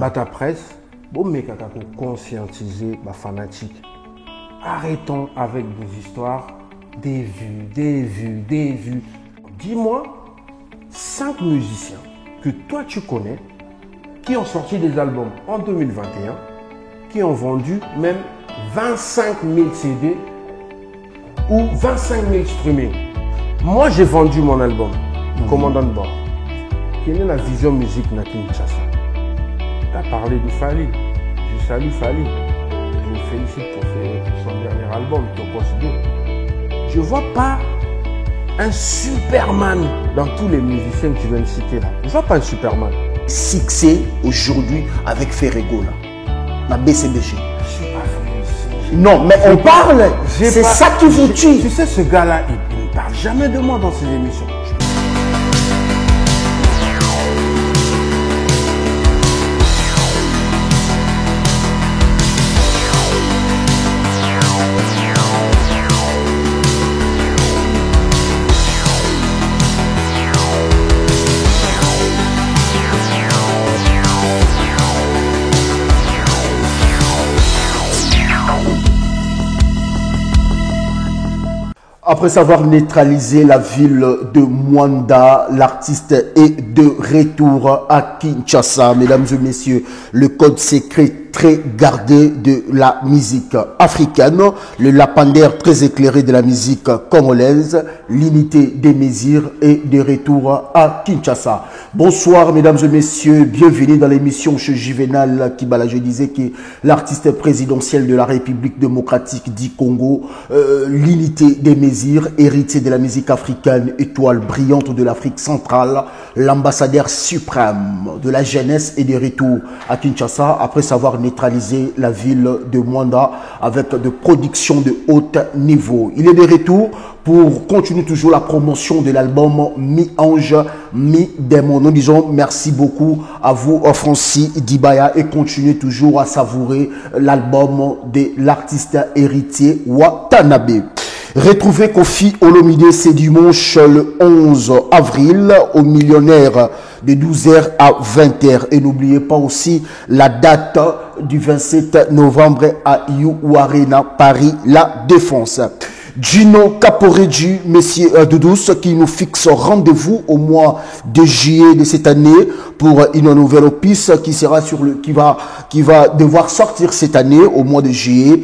Bata presse, bon mec pour conscientiser les fanatiques. Arrêtons avec vos histoires, des vues. Dis-moi 5 musiciens que toi tu connais qui ont sorti des albums en 2021, qui ont vendu même 25 000 CD ou 25 000 streaming. Moi j'ai vendu mon album, Commandant de bord. Quelle est la vision musique na Kinshasa? Tu as parlé de Fally. Je salue Fally. Je me félicite pour son dernier album, Tokos 2. Je ne vois pas un Superman dans tous les musiciens que tu viens de citer là. Je ne vois pas un Superman. Succès aujourd'hui avec Ferrego là. La BCBG. Je suis pas félicité. Non, mais on parle. C'est ça qui vous tue. Tu sais, ce gars-là, il ne parle jamais de moi dans ses émissions. Après avoir neutralisé la ville de Mwanda, l'artiste est de retour à Kinshasa. Mesdames et messieurs, le code secret très gardé de la musique africaine, le lapidaire très éclairé de la musique congolaise, l'unité des mesures est de retour à Kinshasa. Bonsoir mesdames et messieurs, bienvenue dans l'émission chez Juvenal Kibala. Je disais que l'artiste présidentiel de la République démocratique du Congo, l'unité des mesures, héritier de la musique africaine, étoile brillante de l'Afrique centrale, l'ambassadeur suprême de la jeunesse est de retour à Kinshasa après avoir neutralisé la ville de Mwanda avec de productions de haut niveau. Il est de retour pour continuer toujours la promotion de l'album Mi-Ange, Mi-Démon. Nous disons merci beaucoup à vous, Francis Dibaya, et continuez toujours à savourer l'album de l'artiste héritier Watanabe. Retrouvez Kofi Olomide ce dimanche le 11 avril au Millionnaire de 12h à 20h. Et n'oubliez pas aussi la date du 27 novembre à You Arena, Paris, La Défense. Gino Caporeggi, Monsieur Doudous, qui nous fixe rendez-vous au mois de juillet de cette année pour une nouvelle opus qui sera qui va devoir sortir cette année au mois de juillet.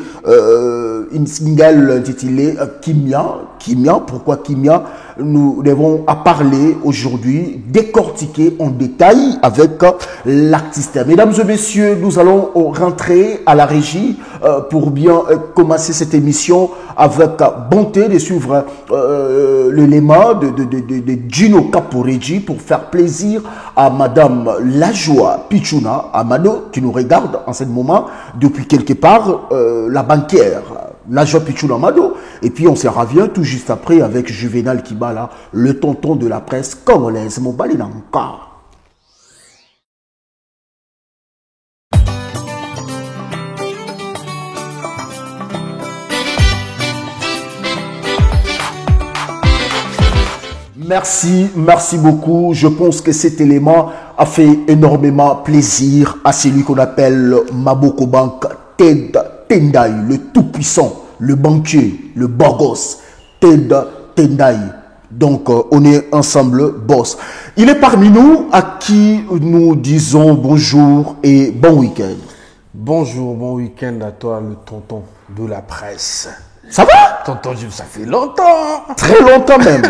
Une single intitulée Kimia. Pourquoi Kimia? Nous devons en parler aujourd'hui, décortiquer en détail avec l'artiste. Mesdames et messieurs, nous allons rentrer à la régie pour bien commencer cette émission avec bonté de suivre le lema de Gino Caporeggi pour faire plaisir à Madame Lajoie Pichuna Amado qui nous regarde en ce moment depuis quelque part, la banquière. Lajoie Pichuna Amado. Et puis on se revient tout juste après avec Juvenal Kibala, le tonton de la presse congolaise. Mon balai encore. Merci beaucoup. Je pense que cet élément a fait énormément plaisir à celui qu'on appelle Maboko Bank Ted Tendai, le tout-puissant, le banquier, le borgos, Ted Tendai. Donc, on est ensemble, boss. Il est parmi nous à qui nous disons bonjour et bon week-end. Bonjour, bon week-end à toi, le tonton de la presse. Ça va? Tonton, ça fait longtemps. Très longtemps même.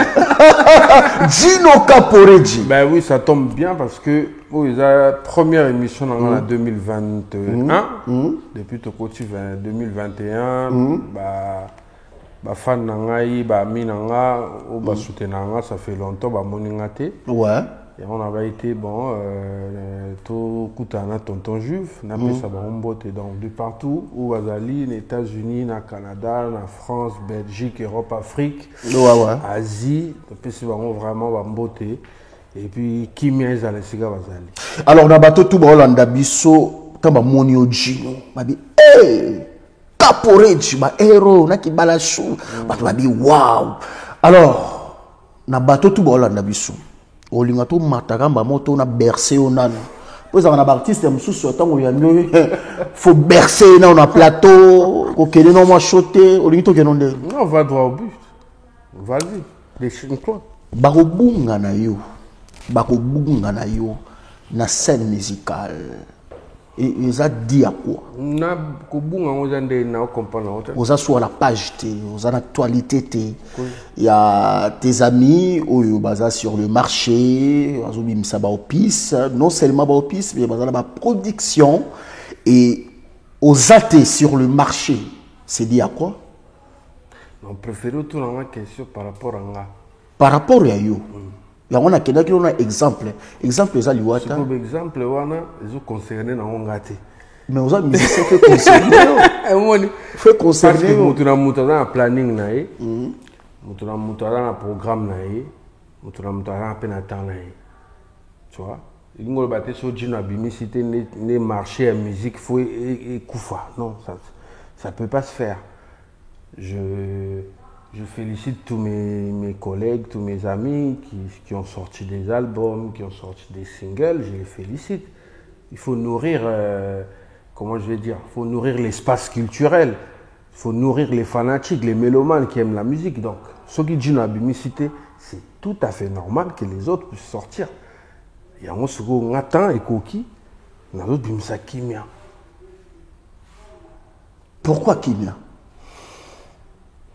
Gino Caporeggi. Ben oui, ça tombe bien parce que la première émission en 2021, depuis le côté 2021, fan nangai, ami nanga, ou soutenanga, ça fait longtemps, moningate. Ouais. Et on avait été tout Koutana, tonton Juve, n'a pas ça donc de partout où Azali, les États-Unis, le Canada, la France, Belgique, Europe, Afrique, Asie, c'est vraiment beauté. Et puis Kimia est allé Siga Azali. Alors na bateau tout Rolanda biso tamba monio Gino, babi Caporeggi, ba héros na ki balashu, babi wow. Alors na bateau tout Rolanda biso. Olingato matakamba moto na bercé onana Vous avez un artiste, il faut bercer dans un plateau, il faut choter, Non, on va droit au but. Vas-y, déchire-toi. Bakobunga na yo na scène musicale. Et ils ont dit à quoi? Na kubunga ngozande na comprendre. Vous avez sur la page, vous avez l'actualité. Il y a tes amis ou baza sur le marché, non seulement au piste, mais dans la production et aux athées sur le marché. C'est dit à quoi? On préfère retourner à la question par rapport à nga. Par rapport à yo. On a un exemple. Exemple, c'est liwata. Pour exemple, wana ils ont concerné na ngate. Mais aux autres musiciens fait concerner. Fait concerner. Mutu na mutu na planning na ye. Mutu na mutu na programme na ye. Mutu na mutu na temps na ye. Tu vois? Il ngolo baté so djina bimicité ne marché à musique faut koufa. Non, ça peut pas se faire. Je félicite tous mes collègues, tous mes amis qui ont sorti des albums, qui ont sorti des singles. Je les félicite. Il faut nourrir, comment je vais dire, il faut nourrir l'espace culturel. Il faut nourrir les fanatiques, les mélomanes qui aiment la musique. Donc, ceux qui disent la bimicité, c'est tout à fait normal que les autres puissent sortir. Il y a un second attend et coquille, il y a d'autres bimisa kimia. Pourquoi kimia?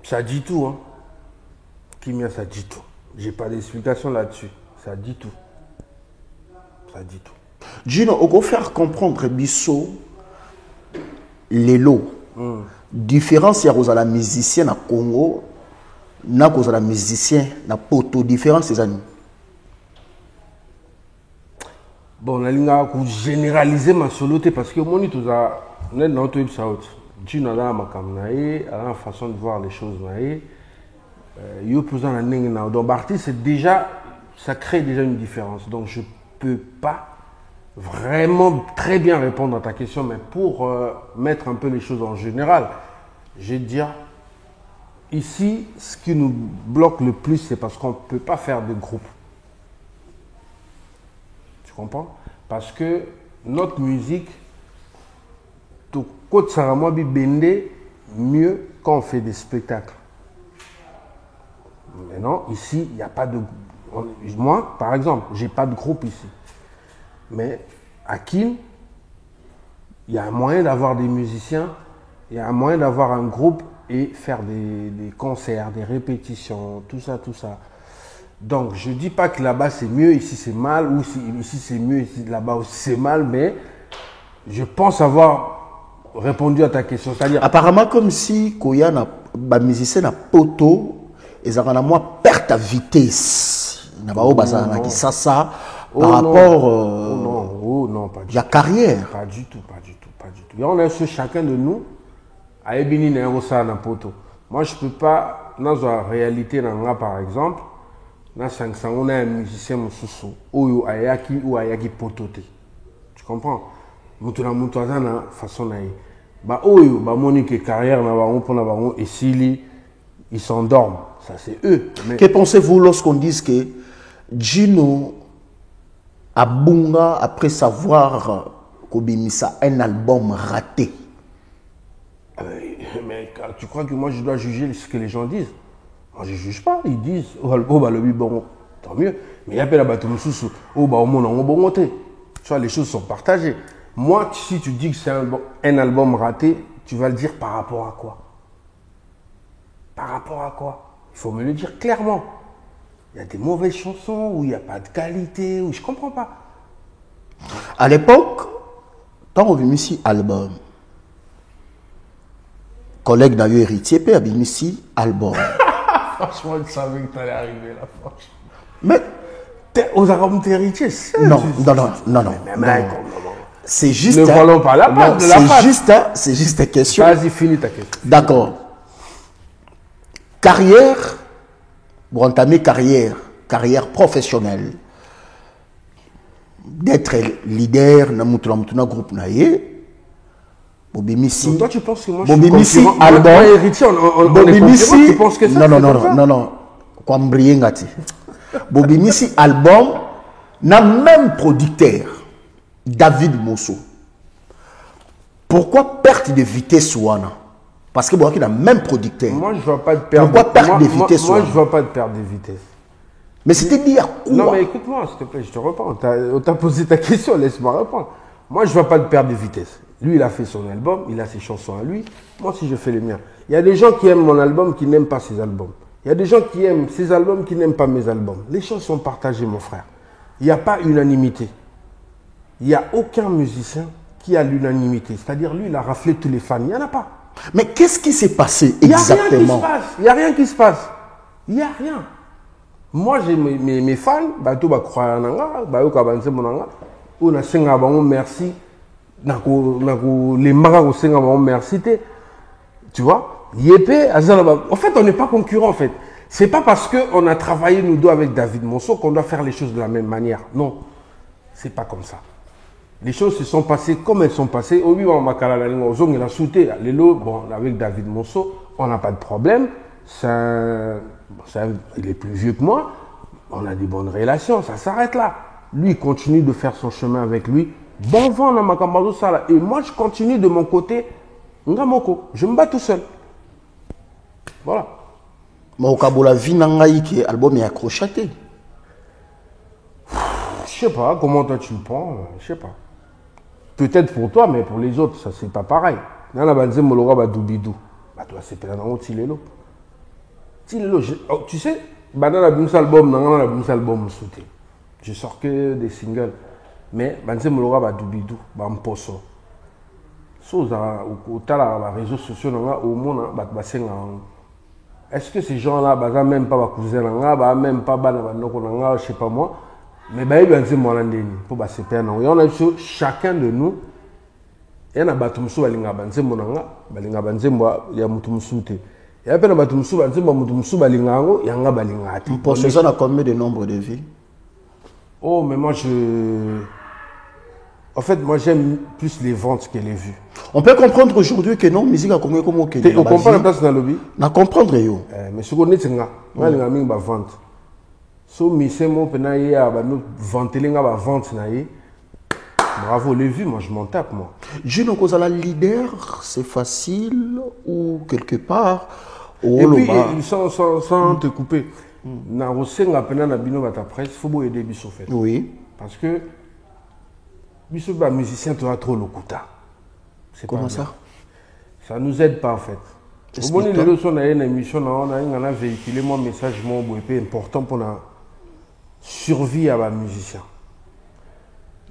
Ça dit tout, hein. Kimia, ça dit tout. J'ai pas d'explication là-dessus. Ça dit tout. Ça dit tout. Gino, on va faire comprendre Bisso les lots. Différence, il y a la musicien à Congo, il y a la musicien à Poto. Différence, c'est ça. Bon, on a généraliser ma soloté parce que moi, on est dans le South. Gino a une façon de voir les choses. Donc, artiste, c'est déjà, ça crée déjà une différence. Donc, je ne peux pas vraiment très bien répondre à ta question, mais pour mettre un peu les choses en général, je vais te dire, ici, ce qui nous bloque le plus, c'est parce qu'on ne peut pas faire de groupe. Tu comprends? Parce que notre musique, tout côté Saramo bi bende mieux quand on fait des spectacles. Mais non, ici, il n'y a pas de... Moi, par exemple, je n'ai pas de groupe ici. Mais à Kin, il y a un moyen d'avoir des musiciens, il y a un moyen d'avoir un groupe et faire des concerts, des répétitions, tout ça, tout ça. Donc, je ne dis pas que là-bas c'est mieux, ici c'est mal, ou ici c'est mieux, ici là-bas aussi c'est mal, mais je pense avoir répondu à ta question. C'est-à-dire... Apparemment, comme si Koya na musicien na poto, ils ont moi perte à vitesse. Na ba bazana qui ça par rapport non, pas du tout. La carrière. Pas du tout, pas du tout, pas du tout. Et on est sur chacun de nous à ebini na rosa na poto. Moi, je peux pas dans la réalité dans par exemple, dans 500 on a un musicien mususu oyo ayaki ou ayaki potote. Tu comprends? Mutuna na façon na ba oyo ba monique carrière na ba pour na ba et s'ils ils s'endorment, ça c'est eux. Mais... Que pensez-vous lorsqu'on dit que Gino Abunga après savoir qu'Obimisa un album raté? Mais tu crois que moi je dois juger ce que les gens disent? Moi je ne juge pas, ils disent oh bah le bon tant mieux, mais il y a pas la bateau sous oh bah au monde on bon monter. Tu vois les choses sont partagées. Moi si tu dis que c'est un album raté, tu vas le dire par rapport à quoi? Par rapport à quoi? Il faut me le dire clairement. Il y a des mauvaises chansons où il n'y a pas de qualité, où je ne comprends pas. À l'époque, quand on a mis ici album, collègue d'ailleurs héritier, puis a mis ici album. Franchement, je savais que tu allais arriver là. Franchement. Mais aux arômes héritiers, non. C'est juste. Ne volons pas la part de la face. C'est juste une question. Vas-y, finis ta question. D'accord. Carrière, pour entamer carrière professionnelle, d'être leader dans un groupe naïe. Bobimisi. Toi, tu penses que moi Bobimisi album. Bobimisi. Tu penses que ça? Non. Kwambriengati. Bobimisi album n'a même producteur. David Mosso. Pourquoi perte de vitesse Wana? Parce que bon, il a même producteur. Moi, je ne vois pas de perte. Pourquoi perte de vitesse? Moi, je ne vois pas de perte de vitesse. Mais c'était dire quoi? Non, mais écoute-moi, s'il te plaît, je te réponds. On t'a posé ta question, laisse-moi répondre. Moi, je ne vois pas de perte de vitesse. Lui, il a fait son album, il a ses chansons à lui. Moi aussi, je fais les miens. Il y a des gens qui aiment mon album, qui n'aiment pas ses albums. Il y a des gens qui aiment ses albums, qui n'aiment pas mes albums. Les choses sont partagées, mon frère. Il n'y a pas unanimité. Il n'y a aucun musicien qui a l'unanimité. C'est-à-dire, lui, il a raflé tous les fans. Il n'y en a pas. Mais qu'est-ce qui s'est passé exactement? Il n'y a rien qui se passe. Il n'y a rien. Moi, j'ai mes fans, tout va croire en anga, va avancer mon anga. On a senga bon merci. Les magas au senga bon merci. Tu vois? Yépé, en fait, on n'est pas concurrents en fait. C'est pas parce qu'on a travaillé nous deux avec David Monceau qu'on doit faire les choses de la même manière. Non, c'est pas comme ça. Les choses se sont passées comme elles sont passées. Au niveau on a sauté. Bon, avec David Monceau, on n'a pas de problème. Il est plus vieux que moi. On a des bonnes relations. Ça s'arrête là. Lui, il continue de faire son chemin avec lui. Bon vent dans ma camarade Sala. Et moi, je continue de mon côté. Ngamoko. Je me bats tout seul. Voilà. Mais au Kabola, Vinangaï, qui est album est accrochaté. Je sais pas. Comment toi tu le prends? Je sais pas. Peut-être pour toi, mais pour les autres, ça c'est pas pareil. Dans la bande Molora Badoubidou. Toi, c'est pas un Tilelo. Tilelo, tu sais, dans la album, je sors que des singles. Mais bande Molora Badoubidou, Bamposo. Sur les réseaux sociaux, au monde, est-ce que ces gens-là, même pas cousin, même pas je sais pas moi. Mais il y a chacun de nous, il y a batumsu balinga banze monanga balinga banze mwa ya mutumsu te. Il y a batumsu banze mwa mutumsu balinga ngo yanga balinga te. Pour ça, on a combien de nombre de vies? Oh, mais moi en fait, moi j'aime plus les ventes que les vues. On peut comprendre aujourd'hui que non, musique a combien comme ok. On comprend la place dans le lobby. Na comprendre yo. Mais ce qu'on est tinga, balinga mingi ba vente. So misemo penaye ba no ventelinga ba vente na ye. Bravo, les vues, moi je m'en tape, moi. Juno Kozala leader, c'est facile ou quelque part. Et puis, sans te couper, na rosenga pena na bino bata presse, faut beau aider biso fait. Oui. Parce que biso ba musicien tu as trop le kuta. C'est comment ça? Ça nous aide pas en fait. Au bon les leçons na une émission on a véhiculé mon message mon important pour la survie à ba musicien.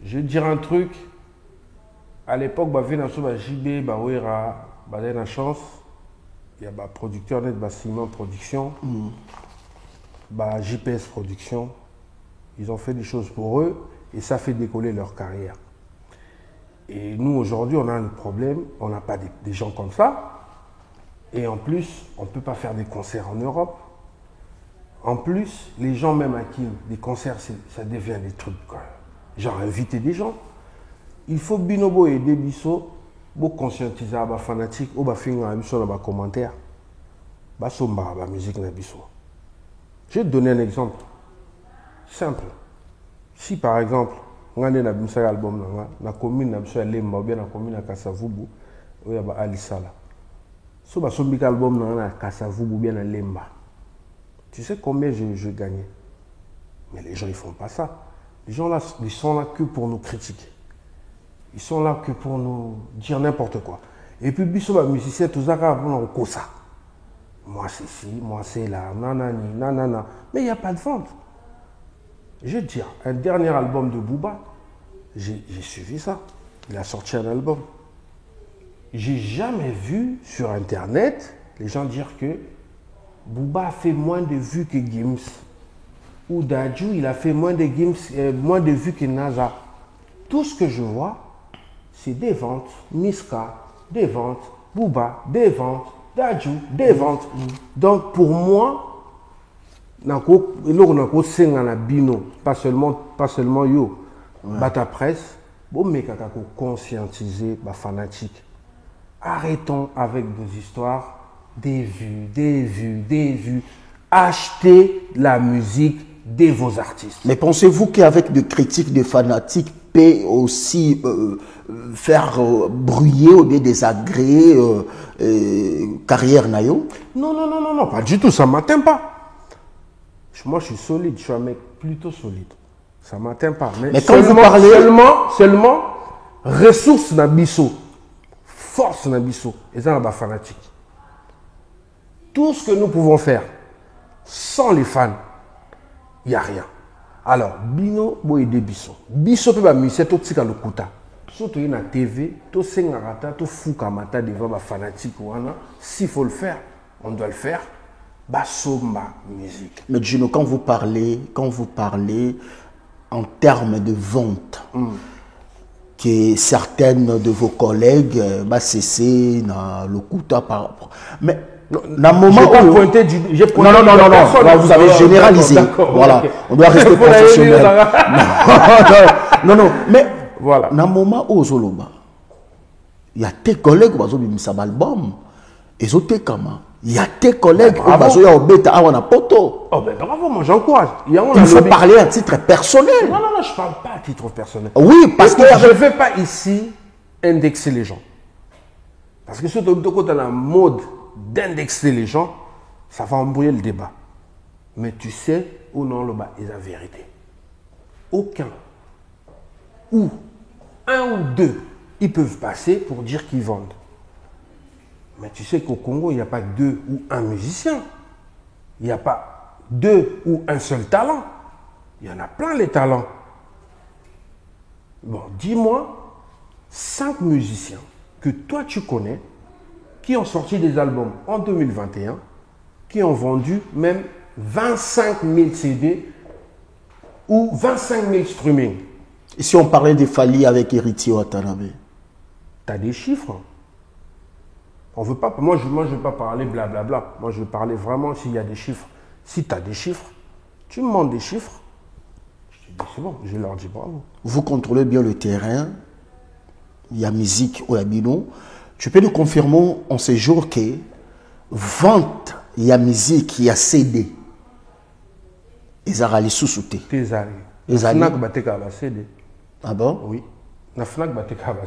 Je vais te dire un truc. À l'époque, JB, Bawera, la chance. Il y a un producteur net, Simon Production, JPS Production. Ils ont fait des choses pour eux et ça fait décoller leur carrière. Et nous, aujourd'hui, on a un problème. On n'a pas des gens comme ça. Et en plus, on ne peut pas faire des concerts en Europe. En plus, les gens même à qui des concerts, ça devient des trucs quoi. Genre inviter des gens. Il faut binobo et des bisso pour conscientiser les fanatiques ou les commentaires. La musique na bisso. Je vais te donner un exemple simple. Si par exemple, on a un album dans la commune de Lemba ou bien la commune de Kassavubu, où il y a Alisala. Si on a un album dans Kassavubu ou bien à Lemba, tu sais combien je gagnais? Mais les gens ils font pas ça. Les gens là, ils sont là que pour nous critiquer. Ils sont là que pour nous dire n'importe quoi. Et puis, biso musicien, tout ça, on ça. Moi, c'est ci, moi, c'est là, nanani, nanana. Mais il n'y a pas de vente. Je vais te dire, un dernier album de Booba, j'ai suivi ça. Il a sorti un album. J'ai jamais vu sur Internet les gens dire que Booba a fait moins de vues que Gims. Ou Dadju, il a fait moins de vues que NASA. Tout ce que je vois, c'est des ventes. Niska, des ventes. Booba, des ventes. Dadju, des ventes. Donc pour moi, pas seulement yo, bata presse, bon mais kaka ko conscientiser les fanatiques. Arrêtons avec vos histoires, des vues. Achetez la musique de vos artistes. Mais pensez-vous qu'avec des critiques, des fanatiques, peut aussi faire brouiller ou bien désagréer carrière nayo? Non, non, non, non, non, pas du tout, ça ne m'atteint pas. Moi, je suis solide, je suis un mec plutôt solide. Ça ne m'atteint pas. Mais quand vous parlez... Seulement, ressources dans biso, force dans biso, et ça, c'est fanatique. Tout ce que nous pouvons faire sans les fans, il n'y a rien. Alors, Bino, boy de biso. Biso peut pas miser tout ce le kuta. Surtout na TV, tout sengarata, tout foukamata devant les fanatiques. S'il faut le faire, on doit le faire. Basomba musique. Mais Gino, quand vous parlez en termes de vente, que certaines de vos collègues cessé dans le kuta par rapport. Mais dans le moment où non, vous avez généralisé. Voilà, okay. On doit rester professionnel. non, mais voilà. Dans le moment où Zoloba, il y a tes collègues qui ont mis un album, et il y a tes collègues qui ont mis un poto. Oh ben bravo, moi j'encourage. Il faut parler à titre personnel. Non, je ne parle pas à titre personnel. Oui, parce que je ne vais pas ici indexer les gens. Parce que surtout dans la mode d'indexer les gens, ça va embrouiller le débat. Mais tu sais ou non le bas est la vérité. Aucun ou un ou deux, ils peuvent passer pour dire qu'ils vendent. Mais tu sais qu'au Congo, il n'y a pas deux ou un musicien. Il n'y a pas deux ou un seul talent. Il y en a plein les talents. Bon, dis-moi 5 musiciens que toi tu connais qui ont sorti des albums en 2021, qui ont vendu même 25 000 CD ou 25 000 streaming. Et si on parlait de Fally avec Héritier Watanabe? Tu as des chiffres. On veut pas, moi je ne veux pas parler blablabla. Moi je veux parler vraiment s'il y a des chiffres. Si tu as des chiffres, tu me montres des chiffres. Je te dis c'est bon, je leur dis bravo. Vous contrôlez bien le terrain. Il y a musique ou Bino. Tu peux nous confirmer en ces jours que vente, il y a musique, il y a CD. Ils ont râlé sous-souté. Ils ont CD. Ah bon? Oui.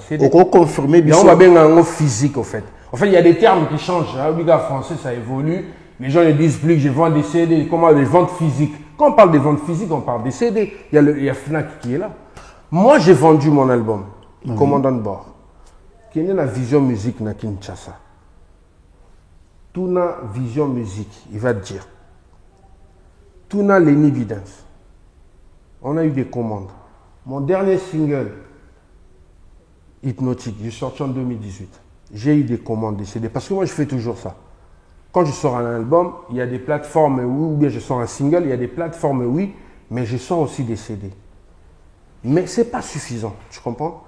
CD. On peut confirmer bien. On va bien en physique en fait. En fait, il y a des termes qui changent. Le gars français, ça évolue. Les gens ne disent plus que je vends des CD. Comment des ventes physiques? Quand on parle des ventes physiques, on parle des CD. Il y a Fnac qui est là. Moi, j'ai vendu mon album, Commandant de bord, qui est la vision musique na Kinshasa. Tout na vision musique, il va te dire. Tout na l'évidence. On a eu des commandes. Mon dernier single, Hypnotique, j'ai sorti en 2018. J'ai eu des commandes de CD. Parce que moi, je fais toujours ça. Quand je sors un album, il y a des plateformes, oui, ou bien je sors un single, il y a des plateformes, oui, mais je sors aussi des CD. Mais ce n'est pas suffisant, tu comprends?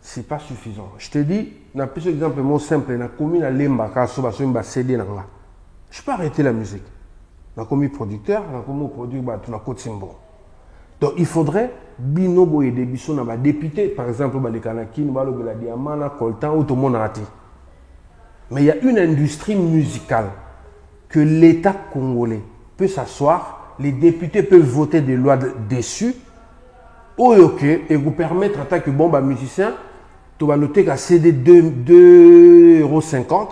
Ce n'est pas suffisant. Je te dis, un petit exemple simple, na commis na lemba ka CD na nga. Je peux arrêter la musique. Na commis producteur, na commis produit na Kotimbo. Donc il faudrait binobo et des bisous na ba député, par exemple les Kanakine, le Diamant, Coltan ou tout le monde a. Mais il y a une industrie musicale que l'État congolais peut s'asseoir, les députés peuvent voter des lois dessus, et vous permettre en tant que bon musicien, tu vas noter qu'à CD 2,50 €,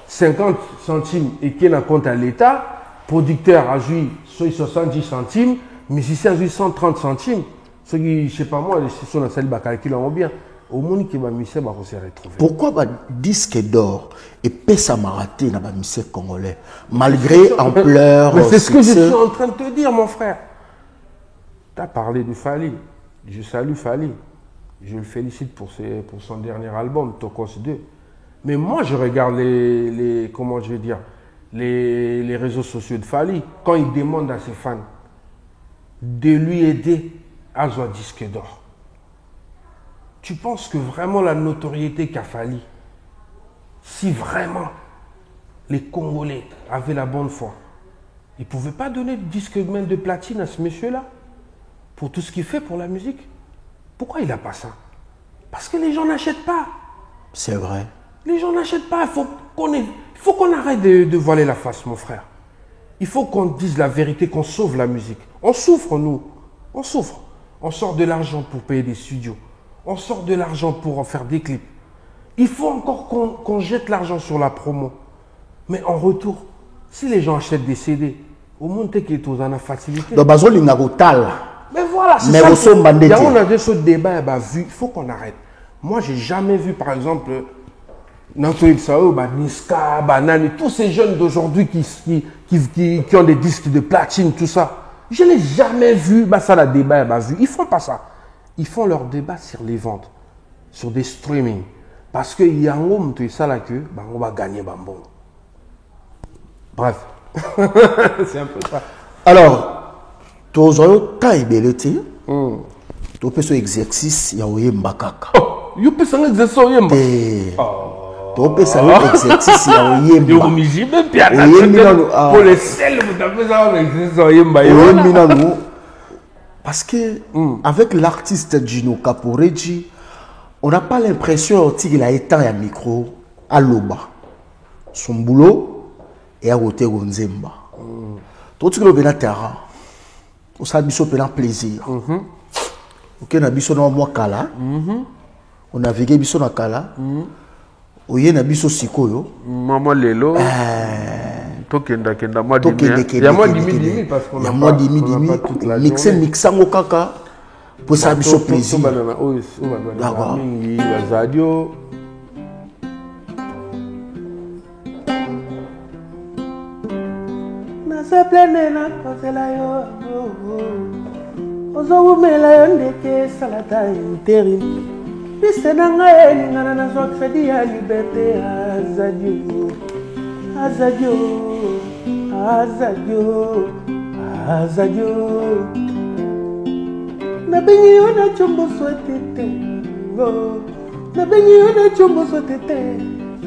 50 centimes et qui est en compte à l'État, producteur a joué 70 centimes, musicien a joué 130 centimes. Ceux qui, je ne sais pas moi, les sont dans celle calculent bien. Au monde qui va musicien va se retrouver. Pourquoi le disque d'or et pesa maraté dans le musicien congolais malgré ampleur? C'est ce que je suis en train de te dire, mon frère. Tu as parlé de Fally. Je salue Fally. Je le félicite pour son dernier album, Tokos 2. Mais moi, je regarde comment je vais dire, les réseaux sociaux de Fally. Quand il demande à ses fans de lui aider à avoir disque d'or. Tu penses que vraiment la notoriété qu'a Fally, si vraiment les Congolais avaient la bonne foi, ils ne pouvaient pas donner de disque même de platine à ce monsieur-là pour tout ce qu'il fait pour la musique. Pourquoi il n'a pas ça? Parce que les gens n'achètent pas. C'est vrai. Les gens n'achètent pas. Il faut qu'on arrête de voiler la face, mon frère. Il faut qu'on dise la vérité, qu'on sauve la musique. On souffre, nous. On souffre. On sort de l'argent pour payer des studios. On sort de l'argent pour en faire des clips. Il faut encore qu'on jette l'argent sur la promo. Mais en retour, si les gens achètent des CD, au monde qui est aux en facilité. Donc, bazo lingarotal. Mais voilà, c'est ça. On a des choses débat, il faut qu'on arrête. Moi, j'ai jamais vu, par exemple, Niska, Banani, tous ces jeunes d'aujourd'hui qui ont des disques de platine, tout ça. Je ne l'ai jamais vu, ça la débat, vu. Ils font pas ça. Ils font leur débat sur les ventes, sur des streaming. Parce qu'il y a un homme, tu sais là que, on va gagner, bon. Bref. C'est un peu ça. Alors, tu as tu peux faire exercice, il y a un mbakaka. Tu peux faire exercice, il y a un tu peux faire exercice, il y a un mbakaka. Pour les sels, vous avez faire exercice, il y a un mbakaka. Parce que, avec l'artiste Gino Caporeggi, on n'a pas l'impression qu'il a éteint un micro à l'oba. Son boulot est à côté de Nzemba. Tout ce que l'on a terrain, on s'est mis sur un plaisir. Ok, on a mis sur un mois kala. On a vécu sur un kala. On a mis sur Sikoyo. Maman Lelo. Kenda moi il y a moins dimi parce qu'on a pas toute la journée. Mixango kaka pour ça biso plaisir. D'accord. Na se plene na kosela yo. Ozo umela yo ndeke salata interi. Piste nanga elingana na zo crédit ya liberté azadio. Azadio, Azadio, Azadio. Na bengi ona chombo swatete, na bengi ona chombo swatete.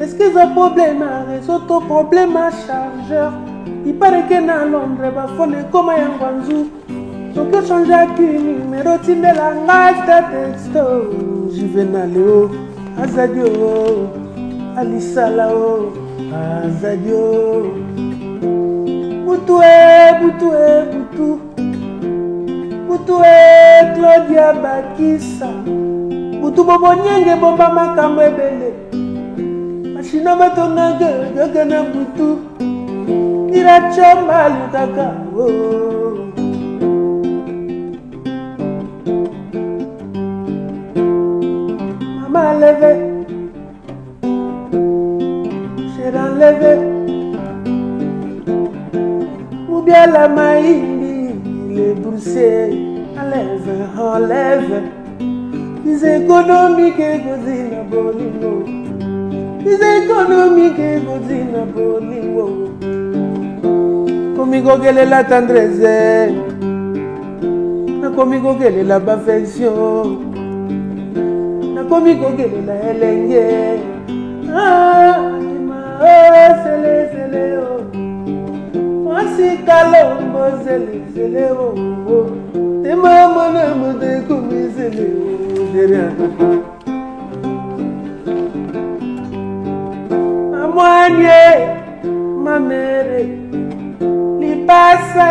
Est-ce que ça problème a réseau ton problème à chargeur? Il paraît que na Londres va fone comme un Guangzhou. Donc que changer à qui numéro tinde la ngasta texto. Juvenaleo, Azadio, Alisalao. Azadio, Butue, Claudia Bakisa, Butu Bobo Nyenge Bomba Makambo Ebele, Machina Matonga Gagana Butu, Irachamba Lukaka, Mama leve. Enlevé ou bien la maïli, les broussés, enlève les économiques et godina bolino, les économiques et godina bolino. Comigo qu'elle est la tendresse, comigo qu'elle est la affection, comigo qu'elle est la elengue. Zele oh, Masi kalombo zele oh, te mama na mode kumi zele oh, derrière. Amwanye, ma mère, li passe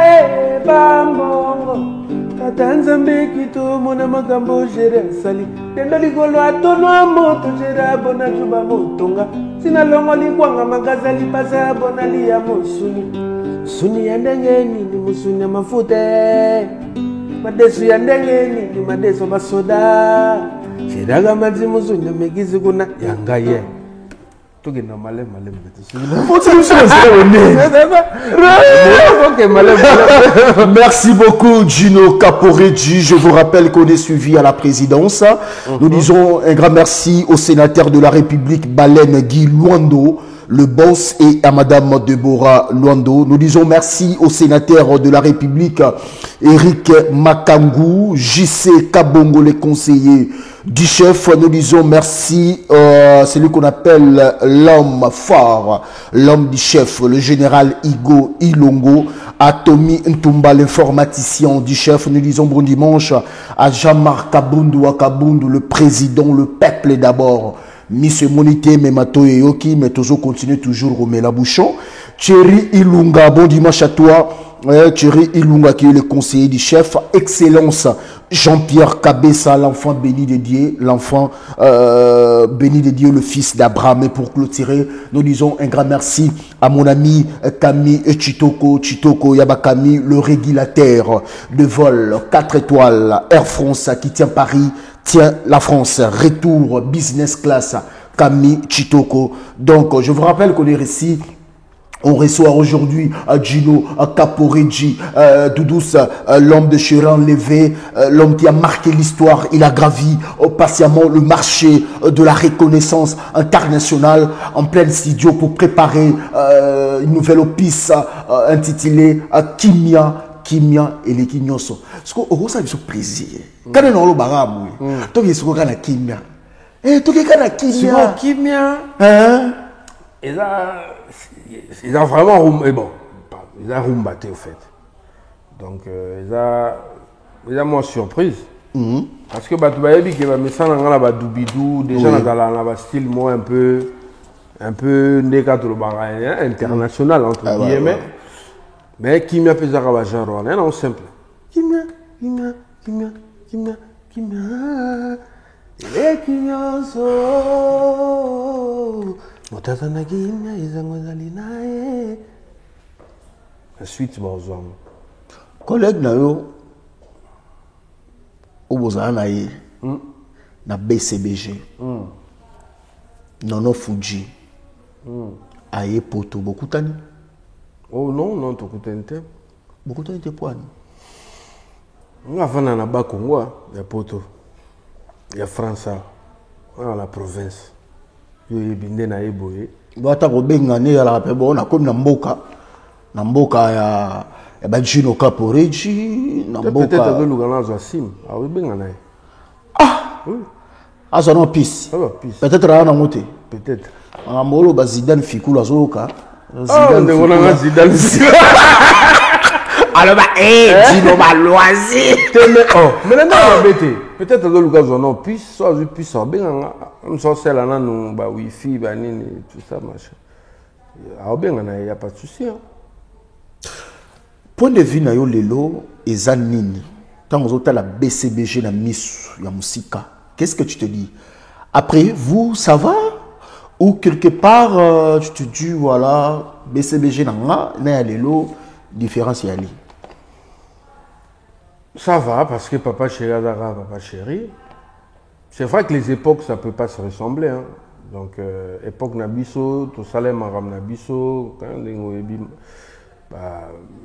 bambongo. Tatanzambe kito mona magambo jere sali. Tendo ligolo atono amoto jere abona juba motonga. Sina longo likwanga magazali pasa bona liya musuni. Suni ya ndenge ni musuni ya mafute. Madesu ya ndenge ni madesu basoda. Shiraga mazi musuni ya megizi kuna yangaye. Tugenda malem Merci beaucoup Gino Caporeggi. Je vous rappelle qu'on est suivi à la présidence. Nous disons un grand merci au sénateur de la République Baleine Guy Luando, le boss, et à Madame Deborah Luando. Nous disons merci au sénateur de la République Eric Makangou, JC Kabongo, les conseillers du chef. Nous disons merci, celui qu'on appelle l'homme fort, l'homme du chef, le général Igo Ilongo, à Tommy Ntumba, l'informaticien du chef. Nous disons bon dimanche à Jean-Marc Kabundu Akabundu, le président, le peuple d'abord. Miss Monité, Memato et Yoki, mais toujours continue toujours au Mélabouchon. Thierry Ilunga, bon dimanche à toi. Thierry Ilunga qui est le conseiller du chef. Excellence Jean-Pierre Kabessa, l'enfant béni de Dieu, l'enfant béni de Dieu, le fils d'Abraham. Et pour clôturer, nous disons un grand merci à mon ami Camille Chitoko, Yaba Camille, le régulateur de vol 4 étoiles Air France qui tient Paris, tient la France. Retour business class, Camille Chitoko. Donc, je vous rappelle qu'on est ici. On reçoit aujourd'hui Gino Caporeggi, Doudous, l'homme de Chéran Levé, l'homme qui a marqué l'histoire. Il a gravi patiemment le marché de la reconnaissance internationale en plein studio pour préparer une nouvelle opus intitulée Kimia et les Kinyoso. Ce qu'on a ce plaisir. Quand on a le baram, toi qui es na Kimia. Toi qui es na Kimia. Kimia. Hein? Ils ont vraiment bon, ils ont rumbaté au fait. Donc ils ont moins surprise. Parce que bah tu vas dire que bah mais ça on a bah doubidou déjà dans la style moi un peu international entre guillemets. Mais qui m'a fait ça à genre non simple. Kimia. Les Kinyoso. Ensuite, collègue Nayo, na BCBG, Nono Fuji, Aye Poto, beaucoup tani. Oh non, tu écoutes beaucoup tani te poani. On a fait un bas Congo, il y a Poto, il y a France, dans la province. Il y a na eboye. Bata ko bengane ya la pe bona comme na mboka ya Gino Caporeggi na mboka peut-être que Lugana Zasim ah oui bengana oui ça non pisse peut-être na moté peut-être en molo Zidane Fikula zoka Zidane alors Gino Maloisi mais là peut-être que Lugana non pisse soit je puisse bengana on s'en sert là non ba wifi ba nini tout ça machin ah bengana il y a pas de souci hein. Point de vue na yo lelo eza nini tant aux autres la BCBG na misu ya musika qu'est-ce que tu te dis après vous ça va ou quelque part tu te dis voilà BCBG na ya lelo différence ya li ça va parce que papa chéri adara papa chéri c'est vrai que les époques ça peut pas se ressembler hein. Donc époque nabiso to salem aram nabiso quand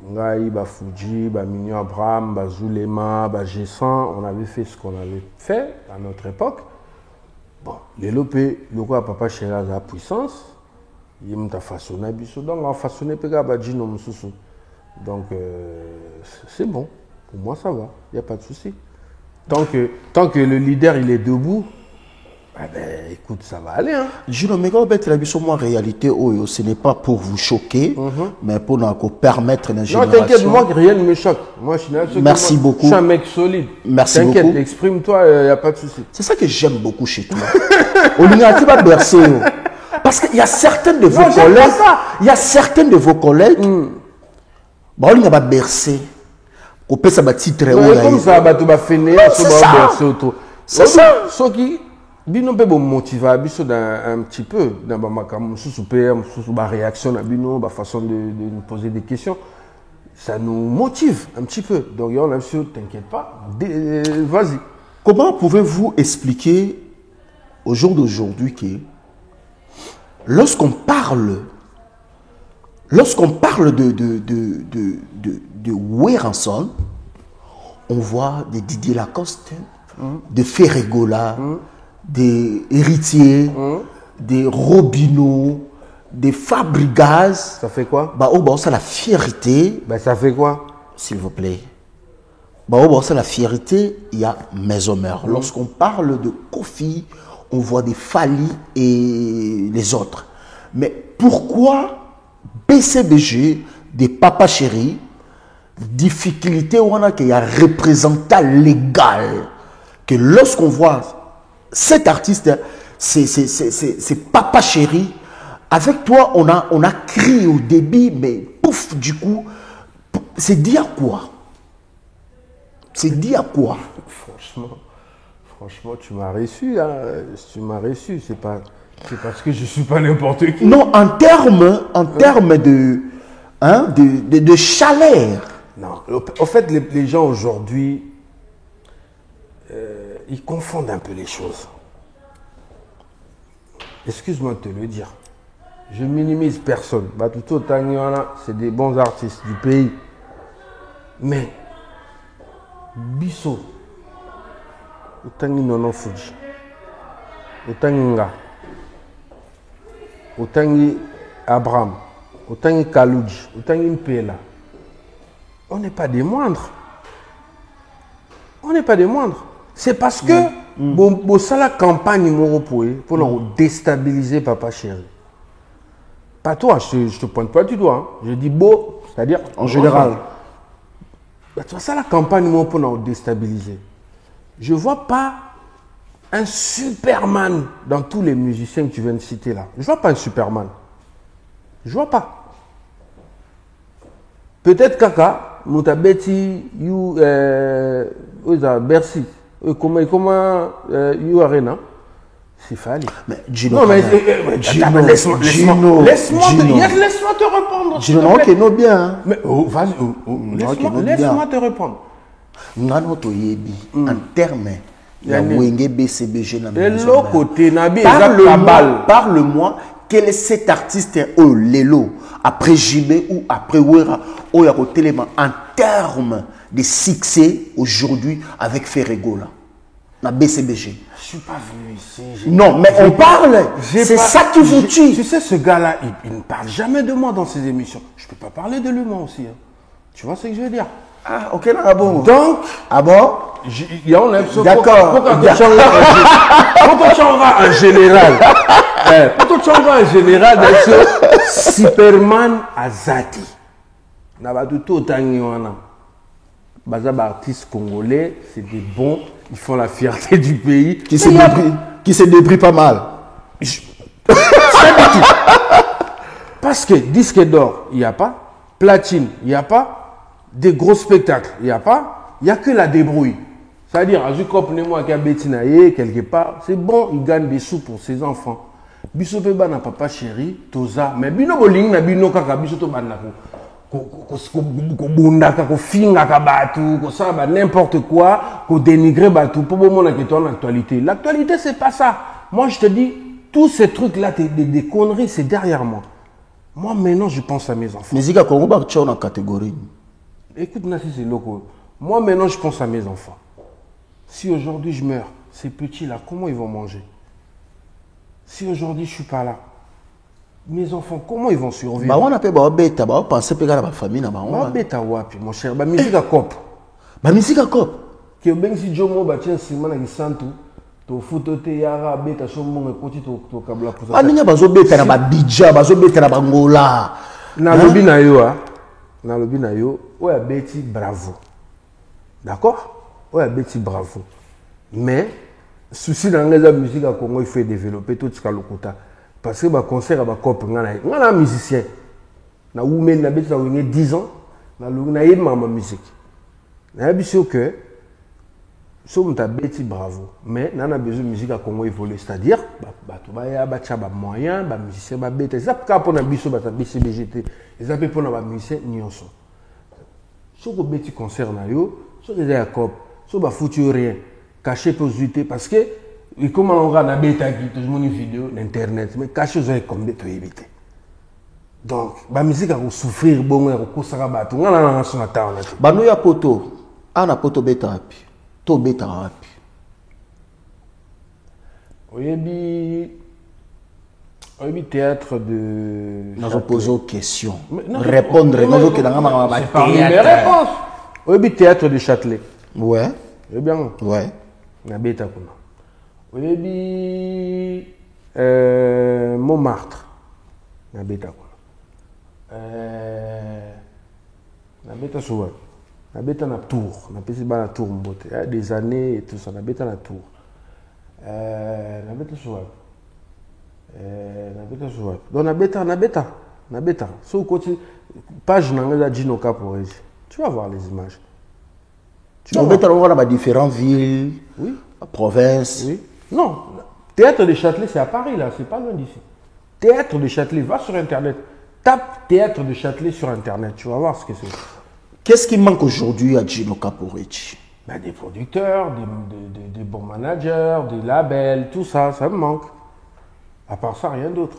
Ngai, Fuji, Mignon Abraham, Zulema, G100, on avait fait ce qu'on avait fait à notre époque. Bon, les lopés, le quoi papa chéri a la puissance, il m'a façonné biso, donc on a façonné pega Gino Msusu. Donc c'est bon, pour moi ça va, il n'y a pas de souci. Tant que le leader il est debout, eh ben, écoute, ça va aller. Hein. Gino, mais quand vous en réalité, ce n'est pas pour vous choquer, mais pour nous permettre une génération. Non, t'inquiète, moi, rien ne me choque. Moi, merci beaucoup. Je suis un mec solide. Merci beaucoup. T'inquiète, exprime-toi, il n'y a pas de souci. C'est ça que j'aime beaucoup chez toi. Tu vas bercer. Parce qu'il y a certains de vos collègues. Il y a certains de vos collègues. Bon, il n'y a pas bercer. On peut s'abattre très haut. Comme ça, tu vas finir, c'est ça. C'est ça. Ce qui. Bino peut me motiver un petit peu dans ma réaction, ma façon de nous poser des questions. Ça nous motive un petit peu. Donc, on a t'inquiète pas, vas-y. Comment pouvez-vous expliquer au jour d'aujourd'hui que lorsqu'on parle de Weranson, on voit des Didier Lacoste, de Ferregola, des héritiers, des Robineau, des Fabregas. Ça fait quoi? C'est la fierté. Ça fait quoi? S'il vous plaît. C'est la fierté, il y a Maison-Mère. Lorsqu'on parle de Kofi, on voit des Fali et les autres. Mais pourquoi BCBG, des papas chéris, difficulté on a qu'il y a un représentant légal, que lorsqu'on voit cet artiste, c'est papa chéri. Avec toi, on a crié au débit, mais pouf, du coup, c'est dire quoi? C'est dit à quoi? Franchement, tu m'as reçu. Hein. Tu m'as reçu. C'est parce que je ne suis pas n'importe qui. Non, en termes de chaleur. Non, au fait, les gens aujourd'hui, ils confondent un peu les choses. Excuse-moi de te le dire. Je minimise personne. Batuto Tangiwana, c'est des bons artistes du pays. Mais, Bisso, Otangi Nono Fuji, Otangi Nga, Otangi Abraham, Otangi Kalouji, Otangi Mpela, on n'est pas des moindres. On n'est pas des moindres. C'est parce que bon, ça la campagne pour nous déstabiliser Papa Chéri. Pas toi, je ne te pointe pas du doigt. Hein. Je dis beau, c'est-à-dire en général. Ça la campagne pour nous déstabiliser. Je ne vois pas un Superman dans tous les musiciens que tu viens de citer là. Je ne vois pas un Superman. Je ne vois pas. Peut-être Kaka, Moutabeti, Bercy, comment You Arena, c'est fallait. Mais Gino, non, mais laisse-moi te répondre. Gino, ok, non bien. Hein. Mais vas-y, laisse-moi te répondre. En termes de BCBG, parle-moi, quel est cet artiste Lelo, après JB ou après Wera, en termes de succès aujourd'hui avec Ferrego là, la BCBG. Je ne suis pas venu ici. Non, mais on parle. C'est ça qui vous tue. Tu sais, ce gars-là, il ne parle jamais de moi dans ses émissions. Je ne peux pas parler de lui, moi aussi. Hein. Tu vois ce que je veux dire? Ah, ok, là, bon. Donc, ah bon? D'accord. Quand on changera en général, Superman Azati. Nabaduto Tangiwana. Bazaba artistes congolais, c'est des bons, ils font la fierté du pays. Qui se débrouille pas mal. Parce que disque d'or, il n'y a pas. Platine, il n'y a pas. Des gros spectacles, il n'y a pas. Il n'y a que la débrouille. C'est-à-dire, Azukop Nemo Akabetinaye, quelque part, c'est bon, il gagne des sous pour ses enfants. Bissopeba n'a papa chéri, Toza, mais Bino Boling n'a Bino Kaka, Bissoto Banako. N'importe quoi, qu'on dénigre batou pour mon l'actualité. L'actualité, c'est pas ça. Moi, je te dis, tous ces trucs-là, des conneries, c'est derrière moi. Moi, maintenant, je pense à mes enfants. Mais Zika Kongo Bakcha en catégorie. Écoute, Nassi, c'est loco. Moi, maintenant, je pense à mes enfants. Si aujourd'hui je meurs, ces petits-là, comment ils vont manger? Si aujourd'hui je suis pas là, mes enfants, comment ils vont survivre? Bah on a fait bêta, bah on pense que la famille na bah on. Bêta wapi, mon cher, bah musique à cop. Bah musique à cop. Que ben si Jomo ba tient sima na kisantu, to futote yara bêta so mo ngoti to kabla pour ça. Ah ninga bazo bêta na ba Bidja, bazo bêta na Bangola. Na lobi na yo ah. Na lobi na yo, oya beti bravo. D'accord? Oya beti bravo. Mais souci dans la musique à Congo, il faut développer tout ce qu'il y a. Parce que le concert à Cop, on a un musicien. On a eu 10 ans, on a eu ma musique. On a besoin que on a bêti bravo. Mais on a besoin de musique à Congo évoluer. C'est-à-dire, il y a des moyens, des musiciens, des bêtes. C'est ça qu'on a besoin de BCBGT. C'est ça qu'on a musiciens. Si on a bêti concert, si on a Cop, si on a foutu rien. Caché pour zouter parce que comment on regarde la bêta qui tout le monde une vidéo d'internet mais caché aux comme des tout éviter donc la musique a souffrir bon et ko sara bato ngana na son ata on a ba no ya poto ana poto beta api to beta api oyebi théâtre de nous poser aux questions répondre nous que dans ma réponse oyebi théâtre de Châtelet ouais eh bien ouais na beta kuna oyebi Montmartre na beta kuna na beta souvent na beta na Tour na pesi ba na Tour mbote il y a des années et tout ça na beta na Tour na beta souvent donc na beta so côté page na ngeza Gino Caporese tu vas voir les images Tu vas dans différentes villes, oui. Provinces. Oui. Non, Théâtre de Châtelet, c'est à Paris, là, c'est pas loin d'ici. Théâtre de Châtelet, va sur Internet. Tape Théâtre de Châtelet sur Internet, tu vas voir ce que c'est. Qu'est-ce qui manque aujourd'hui à Gino Caporicci? Ben, des producteurs, des bons managers, des labels, tout ça, ça me manque. À part ça, rien d'autre.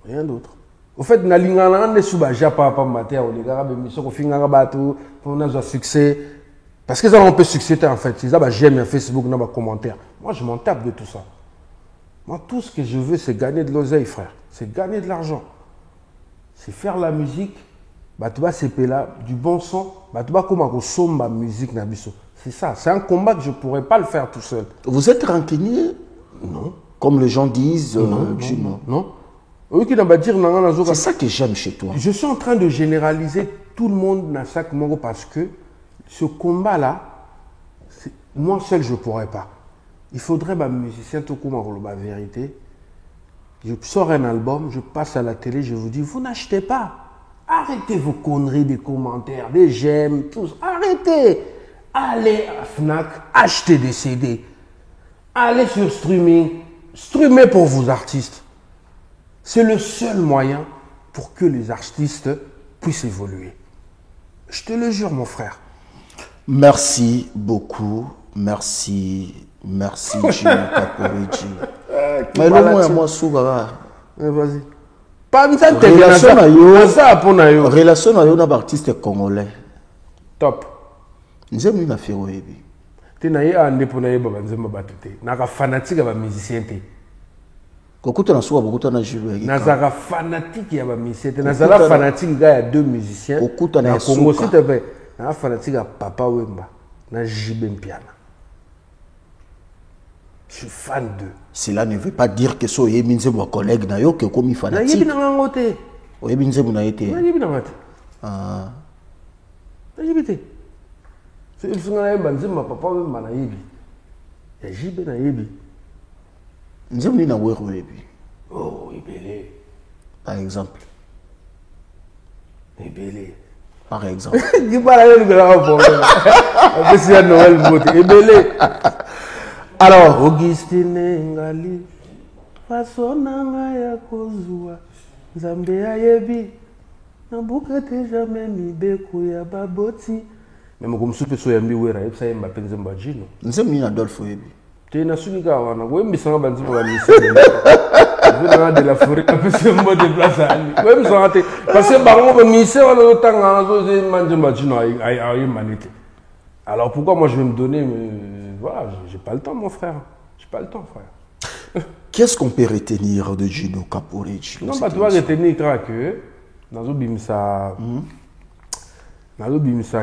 Rien d'autre. Au fait, on est sous Japa, pas matin, les gars, on a un succès. Parce que ça, on peut succéder en fait. C'est ça, j'aime un Facebook, on a un commentaire. Moi, je m'en tape de tout ça. Moi, tout ce que je veux, c'est gagner de l'oseille, frère. C'est gagner de l'argent. C'est faire la musique. Bah, tu vas c'est là, du bon son. Bah, tu vas comment sonne ma musique, Nabiso. C'est ça. C'est un combat que je ne pourrais pas le faire tout seul. Vous êtes rancunier? Non. Comme les gens disent, non. Oui, qui va dire non. C'est ça que j'aime chez toi. Je suis en train de généraliser tout le monde dans chaque moment parce que ce combat-là, moi seul, je ne pourrais pas. Il faudrait un musicien tout comme la vérité. Je sors un album, je passe à la télé, je vous dis, vous n'achetez pas. Arrêtez vos conneries, des commentaires, des j'aime, tous. Arrêtez. Allez à Fnac, achetez des CD. Allez sur streaming. Streamez pour vos artistes. C'est le seul moyen pour que les artistes puissent évoluer. Je te le jure, mon frère. Merci beaucoup. Merci, Gino Caporicci. Mais le moins, moi, souvent. Vas-y. Pas une relation avec un artiste congolais. Top. Nous avons une affaire au début. Tu n'as pas fanatique à musicien. Kokuta na suwa bokuta na jilu. Nazara fanatique ya ba musicien. Nazara fanatique gars ya deux musiciens. Kokuta na Congo s'il te plaît. Na fanatique à Papa Wemba. Na Jibé Mpiana. Je suis fan d'eux. Cela ne veut pas dire que so yeminze mon collègue na yo que comme fanatique. Na yebi na ngote. O yeminze mon na été. Na yebi na ngote. Ah. Na yebi te. C'est il faut na yebi nzema Papa Wemba na yebi. Ya Jibé na yebi. Nous avons une aware baby. Oh, Ebélé. Par exemple. Ebélé. Par exemple. Dis pas la même que la problème. C'est un Noël beauté. Ebélé. Alors, Augustine Ngali. Façon nanga ya kozua. Nzambe ayebi. Nambuka te jamais mi beku ya baboti. Même comme soupe so yambi wera, epsa yemba penze mbajino. Nous avons une Adolphe baby. Tu na sunika wana we misanga banzi ba mission de la forêt ka pese mo de place ali we misanga te parce que bango ba mission wana tanga zo ze manje machino ay manité. Alors pourquoi moi je vais me donner voilà, j'ai pas le temps mon frère. J'ai pas le temps frère. Qu'est-ce qu'on peut retenir de Gino Caporicci? Non, bah tu vas retenir que nazo bimisa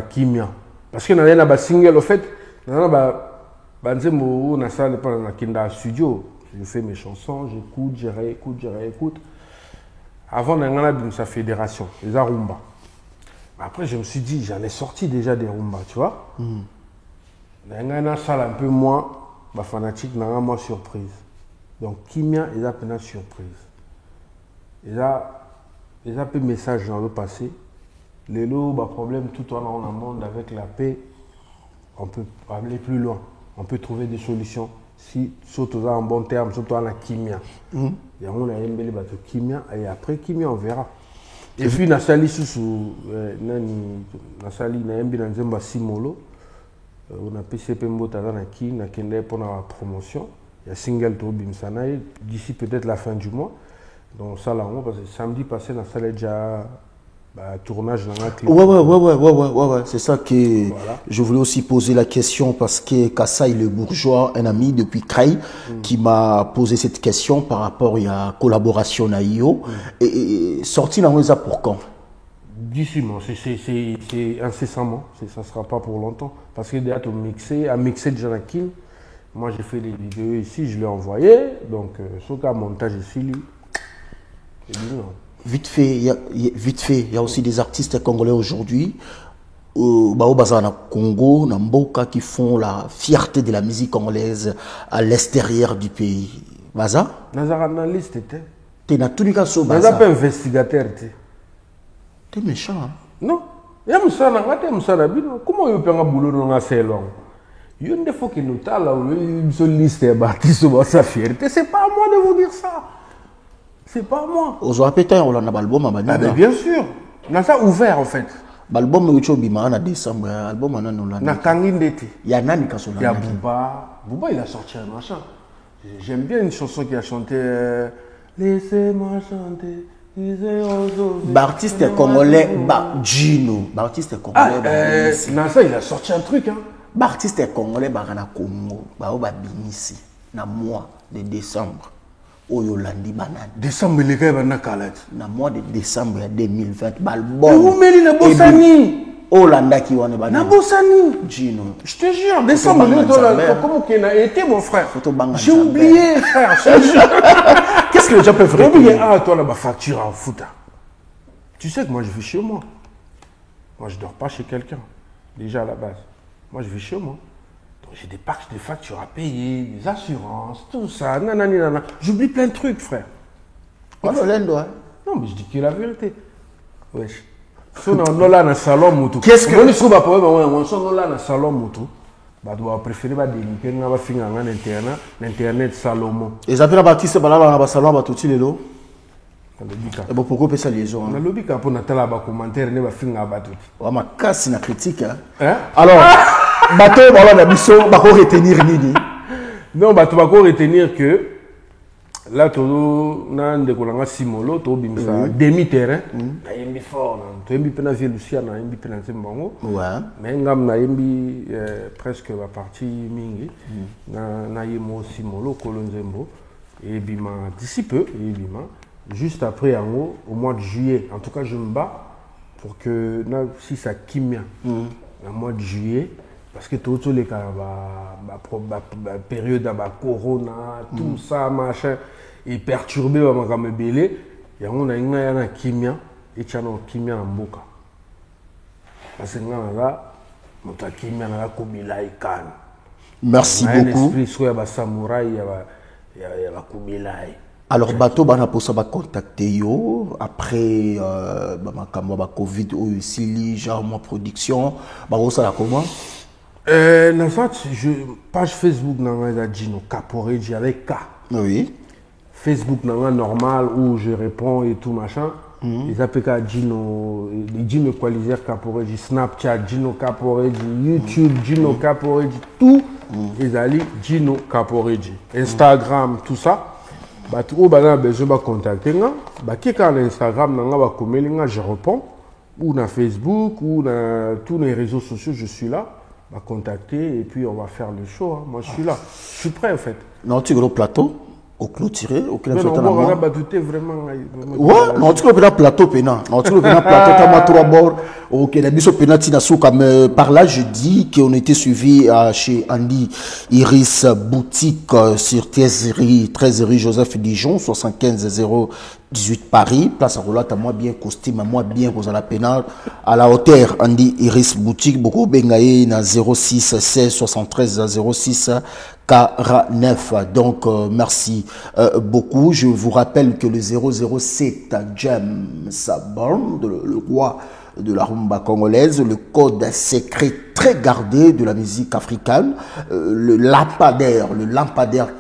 kimia parce que na yana ba single au fait na ba Banzemo, on a ça dans studio. Je fais mes chansons, j'écoute, je réécoute. Avant, on a sa fédération, les rumba. Après, je me suis dit, j'en ai sorti déjà des rumba, tu vois. On a ça un peu moins, fanatique, on a moins surprise. Donc, Kimia, il a une surprise. Il a un peu message dans le passé. Les lots, problème tout dans le monde avec la paix, on peut aller plus loin. On peut trouver des solutions si surtout en bon terme, surtout en la kimia. Il y a un embelé bateau kimia et après kimia on verra. Et puis nasali sous nasali na embi na nzemba simolo. On a PCP mbota na ki na kende pour la promotion. Il y a single to bimsana d'ici peut-être la fin du mois. Donc ça là parce que samedi passé na salle déjà tournage dans la clip. Ouais. C'est ça que voilà. Je voulais aussi poser la question parce que Kassai le bourgeois, un ami depuis Cray, qui m'a posé cette question par rapport à la collaboration à IO. Et sorti dans ça pour quand? D'ici, c'est incessamment. Ça ne sera pas pour longtemps. Parce que déjà, à mixer de Janakin, moi j'ai fait des vidéos ici, je l'ai envoyé. Donc, ce cas montage ici, lui, c'est bien. Vite fait, il y a aussi des artistes congolais aujourd'hui, au Congo, na Mboka, qui font la fierté de la musique congolaise à l'extérieur du pays. Baza? Nazara analyste, t'es na tout cas so Baza. Nazara pas investigateur, t'es méchant, hein? Non, Et Moussana, comment il peut boulot dans la salon? Il y a des fois que nous avons une liste d'artistes sur sa fierté. C'est pas à moi de vous dire ça. C'est pas à moi. Aujourd'hui, on a un album à bien sûr. On a ça ouvert en fait. L'album est en décembre. L'album est en décembre. Il y a Nani qui il y a Bouba. Bouba, il a sorti un machin. J'aime bien une chanson qui a chanté Laissez-moi chanter. Artiste congolais, Gino. Artiste congolais. Nasa, il a sorti un truc. Hein. Artiste congolais, Barana Congo. Binisi. Na mois de décembre. Oyolandi Banane. Décembre, les gars, ils na mois de décembre 2020. Mais vous mettez le Bossani. Olanda qui wane Banane. Na Bossani. Gino. Je te jure, décembre, comment qu'il a été, mon frère? J'ai oublié, frère. Qu'est-ce que les gens peuvent répondre? Ah, toi, là, ma facture en foot. Tu sais que moi, je vis chez moi. Moi, je ne dors pas chez quelqu'un. Déjà à la base. Moi, je vis chez moi. Donc, j'ai des factures à payer, des assurances, tout ça. Nanana. J'oublie plein de trucs, frère. Non, mais je dis que la vérité. Wesh. Si on a là dans le salon, moto. Qu'est-ce que. On trouve un problème, on a là dans le salon, moto. Bah, doit préférer délimiter na bafinga ngana internet Salomon. Les appels à Baptiste balala na salon ba tuti lelo. Lobika. Et bon pourquoi peut ça liaison? Na lobika pour na tala ba commentaire ne bafinga ba tuti. Wa ma casse na critique hein. Alors bato bala na biso ba ko retenir nini? Non, bato ba ko retenir que là todo na ndekolanga simolo to bimisa demi terrain na yembi fort na to yembi pena vie Lucia na yembi pena Zembango ouais mais ngam na yembi presque la partie mingi na yemo simolo kolonzembo et bima d'ici peu et bima juste après au mois de juillet en tout cas je me bats pour que si ça kimia en mois de juillet parce que tout les cas période de corona tout ça machin et perturbé par ma belé il y a un kimia et chano kimia en boka parce que là mon kimia na kubila ikan merci beaucoup esprit soit ba samouraï il y a ba kubila. Alors bateau bana posa ba contacter yo après ma Covid ou ici genre moi production ba ça la comment en fait page Facebook na Gino Caporeji avec K. Oui. Facebook normal où je réponds et tout machin. Ils appellent Gino Equalizer Caporeji, Snapchat Gino Caporeji, YouTube Gino Caporeji, tout. Ils allaient Gino Caporeji, Instagram tout ça. Bah tout besoin de contacter nga. Bah qui quand Instagram nga ba komelinga je réponds ou na Facebook ou na tous les réseaux sociaux je suis là. Bah contacter et puis on va faire le show. Hein. Moi je suis là, je suis prêt en fait. Non tu gros plateau. Au clôturé, au clair de vraiment. Ouais, non, tu peux plateau pénal. Non, tu peux plateau, t'as trois bords. Ok, la biso pénal, comme par là, je dis qu'on était suivi chez Andy Iris Boutique sur 13 rue Joseph Dijon, 75 018 Paris. Place à roulotte, à moi bien costume, à moi bien aux à la pénal. À la hauteur, Andy Iris Boutique, beaucoup bengaye, na 06 16 73 06 49. Donc, merci beaucoup. Je vous rappelle que le 007 James Bond, le roi de la rumba congolaise, le code secret très gardé de la musique africaine, le lampadaire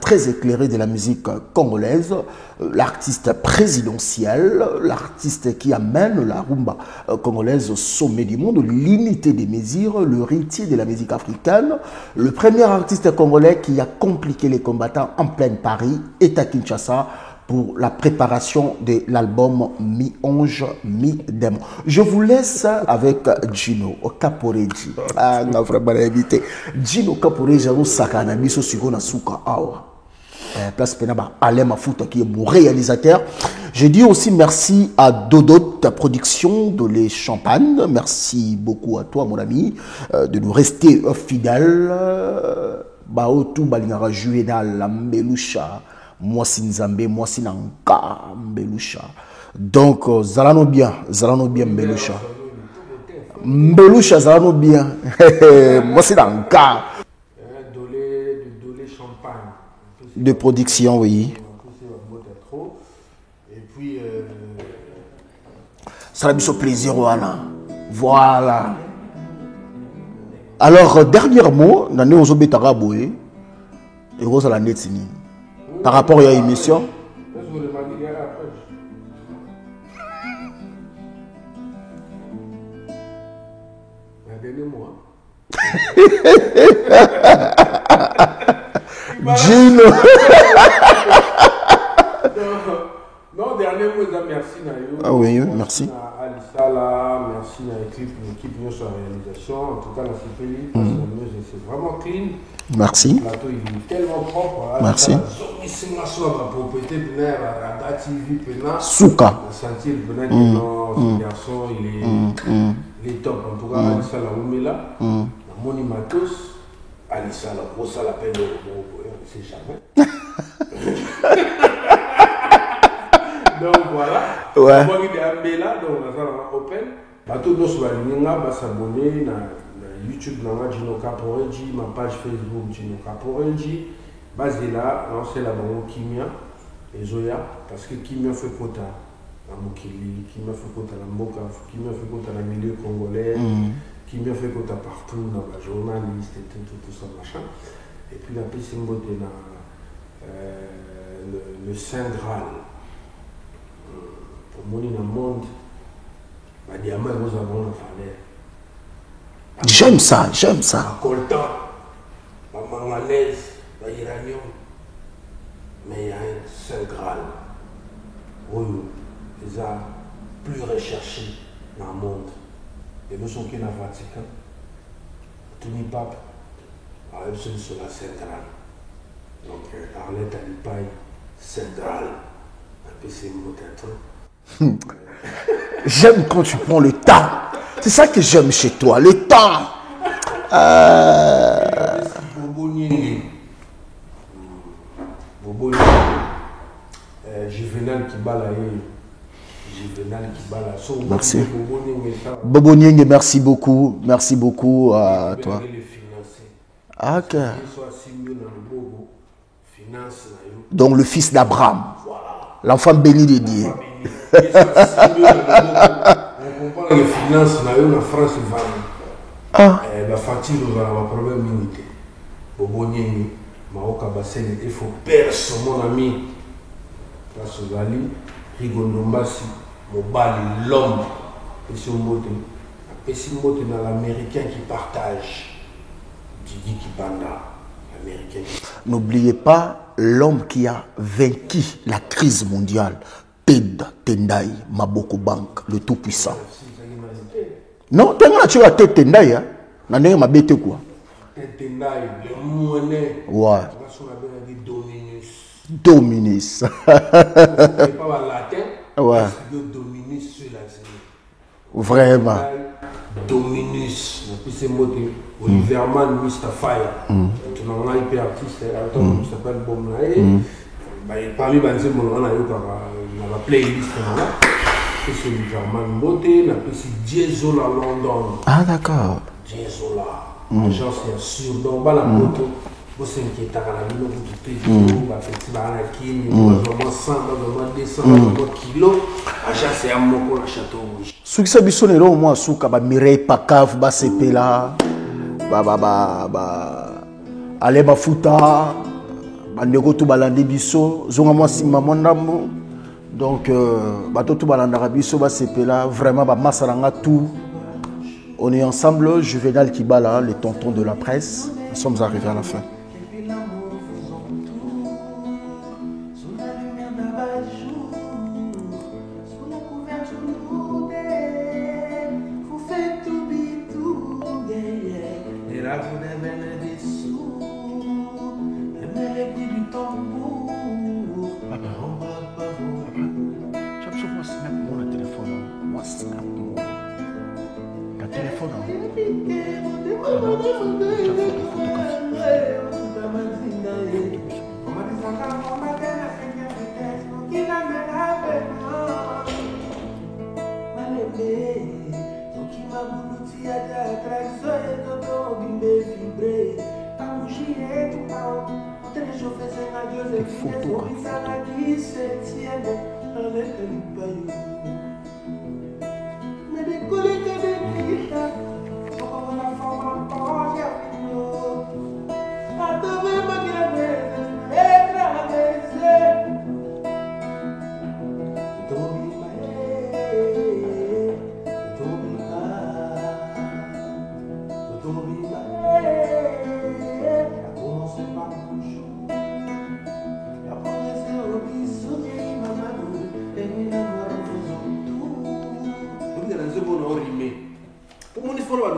très éclairé de la musique congolaise, l'artiste présidentiel, l'artiste qui amène la rumba congolaise au sommet du monde, l'unité des mesures, le héritier de la musique africaine, le premier artiste congolais qui a compliqué les combattants en plein Paris est à Kinshasa pour la préparation de l'album Mi-Onge, Mi-Démon. Je vous laisse avec Gino Caporeji. Ah, on a vraiment invité. Gino Caporeji, on sakana miso sugo na suka awa. Place Penaba, Alain Mafuta qui est mon réalisateur. Je dis aussi merci à Dodo, ta production de Les Champagnes. Merci beaucoup à toi, mon ami, de nous rester fidèles. Baotou Balingara Juvenal, Mbelusha. Moi si Nzambe, moi si Nanka Mbelusha. Donc zalano bien Mbelusha. Mbelusha zalano bien. Moi si Nanka. De production, oui. Et puis ça a mis au plaisir, voilà. Voilà. Alors, dernier mot, Nane Ozobetara Boé, et Rosa la Netini. Par rapport à l'émission. Gino. Non, dernier mot, merci Nayo. Ah oui, merci. Alissala, merci à l'équipe sur la réalisation. En tout cas, la CPI, c'est vraiment clean. Merci. Le plateau il est tellement propre. Merci. Souka. Sentir ce garçon, il est top. En tout cas, Alissala Oumela, Moni Matos, Alissala, ça la peine, on ne sait jamais. Donc voilà. Ouais. Donc on va open. Bateau nous sur la ligne, on va s'abonner na YouTube, na Gino Caporeji, ma page Facebook Gino Caporeji. Basé là, c'est la banque Kimia et Zoya, parce que Kimia fait quota à Mokili, Kimia fait quota à la Moka, Kimia fait quota à la milieu congolais, Kimia fait quota partout dans la journaliste et tout ça machin. Et puis la piste symbole le Saint Graal. Pour moi, dans le monde, les diamants, nous avons la valeur. J'aime ça, j'aime ça. La coltan, la manganèse, l'uranium. Mais il y a un Saint Graal. Oui, les arts plus recherchés dans le monde. Et nous sommes qui dans le Vatican. Tout le pape a une seule sur la Saint Graal. Donc, Arlette Alipaille, Saint Graal. Un peu c'est mot d'un truc. J'aime quand tu prends le temps. C'est ça que j'aime chez toi, le temps. Bobo Juvenal Kibala. Juvenal Kibala. Merci. Bobo Nienge, merci beaucoup. Merci beaucoup à toi. Ok. Donc le fils d'Abraham. L'enfant béni de Dieu. On comprend les finances, la France va. La fatigue, nous avons un problème limité. Bobo Nienge, Maroka Bassene, il faut percer mon ami. Place aux Ali, Rigondombasi, Mobali, l'homme. Pessimbote dans l'américain qui partage. Didi Kibanda, l'américain. N'oubliez pas l'homme qui a vaincu la crise mondiale. Ted Tendai Maboko Bank, le tout-puissant. Non, tu as Ted Tendai, hein? Nandé m'a bêté quoi? Ted Tendai, le monnaie. Ouais. Dominus. Dominus. Pas latin. Ouais. Dominus sur la scène. Vraiment. Dominus. Puis c'est mot de Oliverman Mustafaya. Tu n'as pas hyper artiste, il s'appelle Bomlae. Parmi les gens on a la playlist là. C'est Oliverman Moté, la petite Diesola London. Ah d'accord. Diesola. Agence sur donc la moto. Vous c'est qui est à la ville vous tout va faire la kini, vraiment 100, vraiment 200 kilos. Agence c'est à Moko la Château Rouge. Ce qui s'est sonné là au moins sous kaba Mireille Pakav ba sepela allez mafuta bandeko tout balandi biso zonga moi sima mondambo donc bato tout balanda biso ba sepela vraiment ba masalanga tout. On est ensemble, Juvenal Kibala, les tontons de la presse. Nous sommes arrivés à la fin.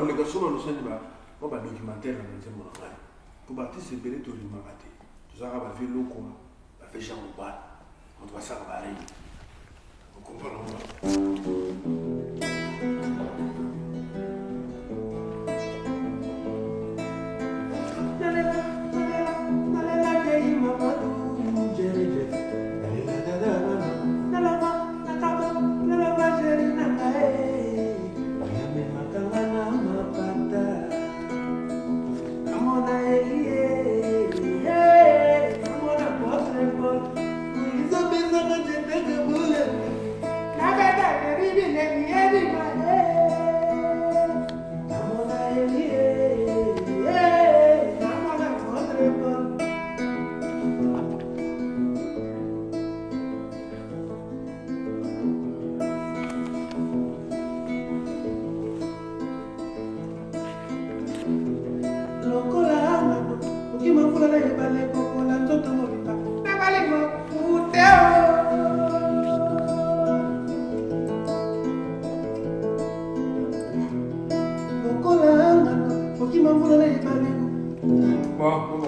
dans les garçons, nous sommes documentaire dans les monographes. Pour bâtir ces belles tours, il m'a battu. Tout ça, on va faire l'eau, on va faire Jean Mouba. On doit s'en barrer. Vous comprenez? Bon,